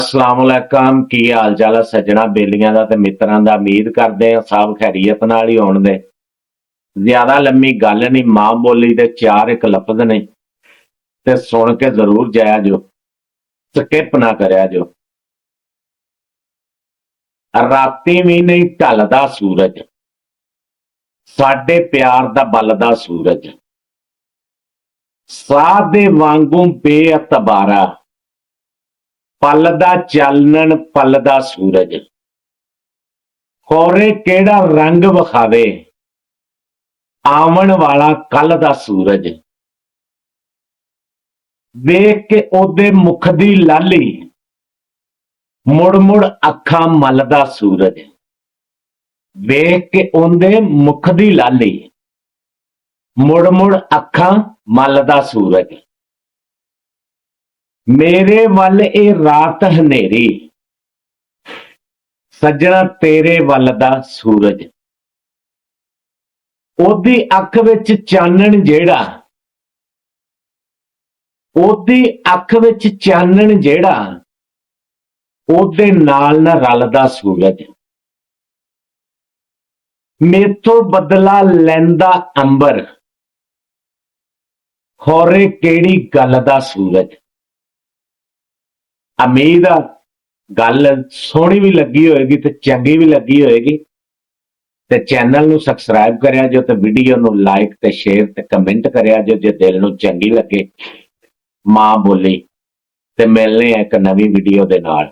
अस्सलामुअलैकुम की हाल चाल है सज्जणा बेलियां दा ते मित्रां दा उम्मीद करदे आ सब खैरियत नाल ही होण दे। ज्यादा लम्मी गल नहीं, मां बोली दे चार एक लफ्ज ने ते सुन के जरूर जाया जो, स्किप ना करया जो। राती भी नहीं ढलदा सूरज, साडे प्यार दा बलदा सूरज, साह दे वांगू बेअतबारा पलदा चानण पलदा सूरज। खौरे केड़ा रंग विखावे आवन वाला कल दा सूरज। वेख के ओदे मुख दी लाली मुड़ मुड़ अखां मलदा सूरज। वेख के ओंदे मुख दी लाली मुड़ मुड़ अखां मलदा सूरज। मेरे वल ए रात हनेरी सज्जणा तेरे वल दा सूरज। ओदी अख विच चानण जेड़ा, ओदी अख विच चानण जेड़ा ओदे नाल ना रलदा सूरज। मेथों बदला लैंदा अंबर खौरे केड़ी गल दा सूरज। उम्मीद आ गल सोहनी भी लगी होएगी ते चंगी भी लगी होएगी। ते चैनल नूं सबसक्राइब करिया जो, ते वीडियो नूं लाइक ते शेयर ते कमेंट करिया जो जे दिल नूं चंगी लगे मां बोली। ते मिलने एक नवी वीडियो दे नाल।